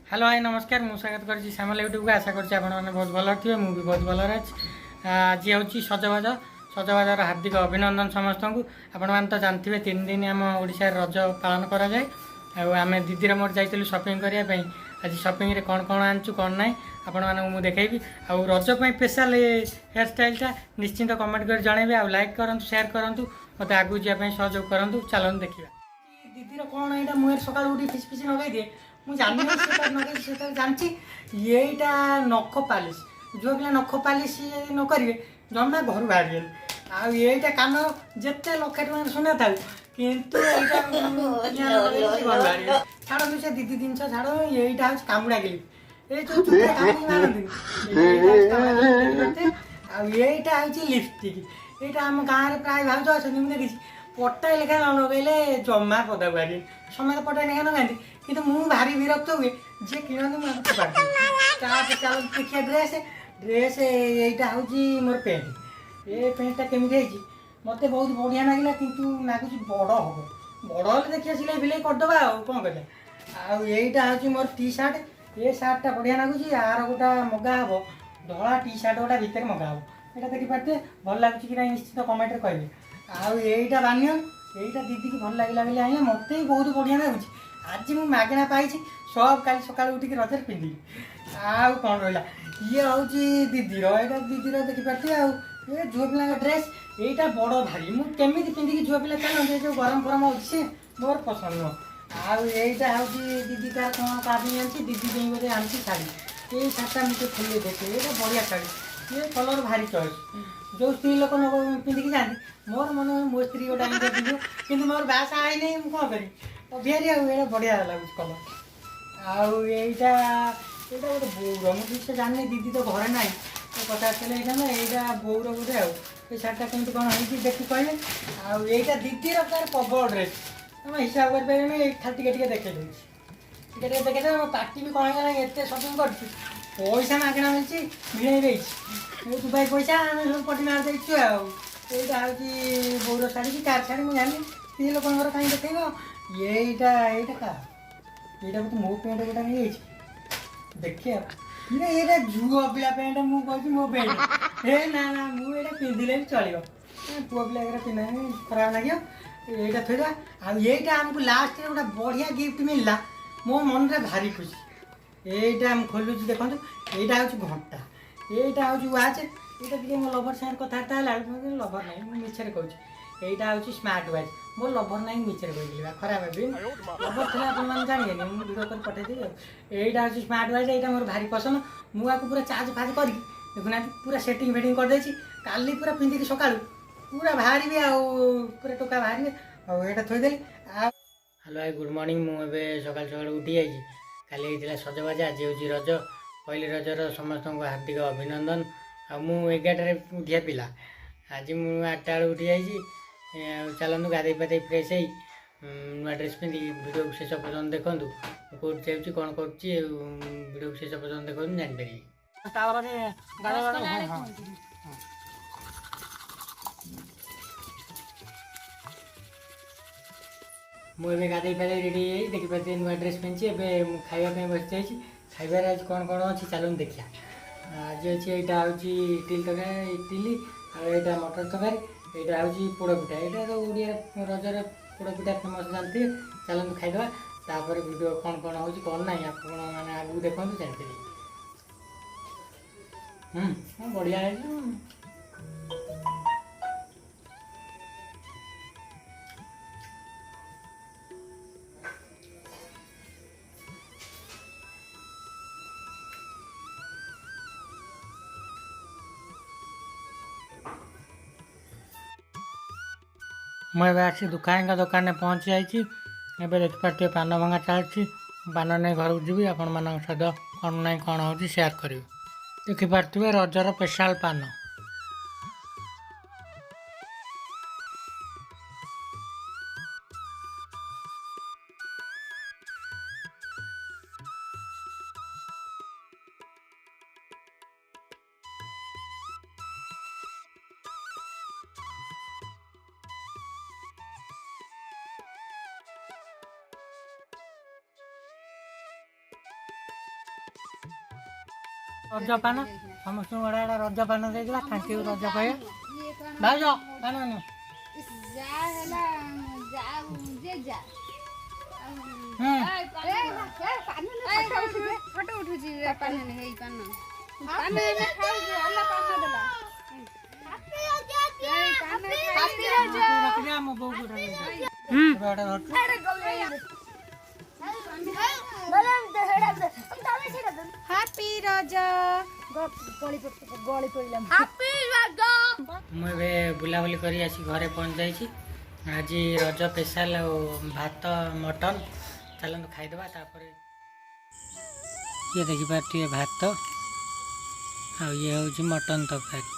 hello hi नमस्कार मुझे स्वागत कर सामल यूट्यूब को आशा करते बहुत भल थे मुझे बहुत भल आज हूँ सजबाज सजबाजार हार्दिक अभिनंदन समस्त को आपण मैंने तो जानते 3 दिन आम ओडिशा रज पालन कराए आम दीदीर मोर जाइलु शॉपिंग करने आज शॉपिंग रे कौन कौन आनचु कौन ना आपण मानक देखेबी आ रजपाई स्पेशल हेयर स्टाइलटा निश्चिंत कमेंट कर जनइबे आ लाइक करूँ शेयर करूँ मत आगू जावाई सहयोग करूँ चलूँ देखा दीदीर कौन यहाँ मुहर सका उठी फिस फिस लगे दिए मुझे जानी येटा नख पालिश जो पिला नख पालिश न करेंगे जमा घर बाहर आईटा कान जिते लक्षे टकर सुना था कितु छाड़ से दीदी जिन छाड़ यहीटा हूँ कामुड़ा गिली यहीटा हूँ लिपस्टिक यहाँ आम गाँव प्राय भाज अच्छा मुझे देखी पटाई लेखा न लगेले जमा पदा बाहर समस्त पटाई लेखा लगाती कि मुझे भारी विरक्त हुए जे किणती चल देखिए ड्रेस ड्रेस यहीटा हूँ मोर पेंट ये पेंटा केमी मत बहुत बढ़िया लगे कितु लगुच बड़ हम बड़ हे देखिए सिलाई फिलाई करदे कौन कह आईटा हूँ मोर टी सार्ट ये सार्टा बढ़िया लगुच यार गोटा मगा हम धला टी सार्ट गोटा भितर मगा हम यहाँ देखिपे भल लगुच कि निश्चित कमेंट कहे आईटा बानियन यहीटा दीदी की भल लगे बोले आइला मत भी बहुत बढ़िया लगुच आज मुझे मागणा पाई सब कल सका उठिक रजर पिंधि आउ कौन रहा ये हूँ दीदीर यहाँ दीदीर देखिपे ये झुआ पिला ड्रेस यहीटा बड़ भारी मुझे पिंधिक झुआ पिला चलते जो गरम फरम हो मोर पसंद नुह आईटा हूँ दीदी तार कौन काफी आनी दीदी बोले आनी शाढ़ी ये शाढ़ीटा मुझे खोल देखे ये बढ़िया शाढ़ी ये कलर भारी चॉइस जो स्त्री लोक पिंधिक जाती मोर मन मो स्त्री गोटा पिंधु कि मोर बासा आई नहीं मुझे कौन करी बिहारी आगे बढ़िया लगुच कलर आईटा गोटे बौर मुझे जानी दीदी तो घर ना कथा आसला यहाँ बौर बोधे ये शाढ़ीटा कमी कौन हो देखी कहले आईटा दीदीर तार प्रबल ड्रेस तुम हिसाब कर खाली टे देखे दूसरी देखे मो पार्टी भी कौन है एत शपिंग कर पैसा मागणा मिली मिले दुबाई पैसा आम सब पटी मार देचु यहाँ हूँ बौर शाढ़ी कि कार शाढ़ी मुझे जानी स्त्री लोक कहीं देखेब यहीटा क्या यहाँ बोलते मो पेंट गोटा नहीं देखिए ये झुआ पिला पेंट मुझे मो पेंट हे ना ना मुझे पिंधिले भी चलो पुआ पिला पिंधा खराब लगे यहाँ थोड़ा आईटा आमको लास्ट गोटे बढ़िया गिफ्ट मिलला मो मन में भारी खुशी यहीटा खोलुच देखो यहाँ हूँ घंटा यहाँ हूँ वाच यहाँ टे मो लभर सागर कथबार्ता है लभर ना मिछे कहूँ यहाँ हूँ स्मार्ट वाच मोर लभर ना मिछे कही खराब भी लभर थे आप जाने मुझे भिडियो कर पठेदेवी यहाँ हूँ स्मार्ट वाच यहाँ मोर भारी पसंद मुझे पूरा चार्ज फाज कर देखुना पूरा सेटिंग फेटिंग करदे काली पूरा पिंधिक सका पूरा बाहर पूरा टोका बाहर आटा थोदेली हेलो हाय गुड मॉर्निंग मुझे सकाल सकाल उठी जाइए काली होता सजबाज आज हूँ रज पहली रजर समस्त को हार्दिक अभिनंदन मुझे 11 उठिया पिला आज मुझे 8टा बेलू उठी जाइए चलतु गाधे पाधे फ्रेश नुआ ड्रेस पिंधिक भिडियो शेष पर्यटन देखूँ कौट जाऊँगी कौन करो शेष पर्यटन देखो जानीपर मुझे गाधे पाधे रेडी देखिए नुआ ड्रेस पिंधि एवं खावाई बस जाइए खाइबार आज कौन कौन अच्छी चलूँ देखिया आज अच्छी यहाँ हूँ इटिल तरकारी इटिली आईटा मटर तरकारी यहाँ हूँ पोड़पिठा यहाँ तो ओडिया रजर पोड़पिठा फेमस जानते चलते खाईदे तापर वीडियो कौन कौन हो कौन ना आप मैंने आगू देखो जानते बढ़िया है मैं आसी दुकान का दुकान में पहुँची जाइए देखिपे पान भंगा चलती पान नहीं घर को जी आपण मान सहित कौन ना कौन हो सेयार करी देखिपे रजर स्पेशल पान रजपान समस्त बड़ा बड़ा रजपान देगा थैंक यू रज कहे भाज पान नु हैप्पी रज मुझे बुलाबुली कर घरे पहुँच जाइए आज रज स्पेशल भात मटन चलते खाईदे ये देखिए भात आ ये हूँ मटन तरकारी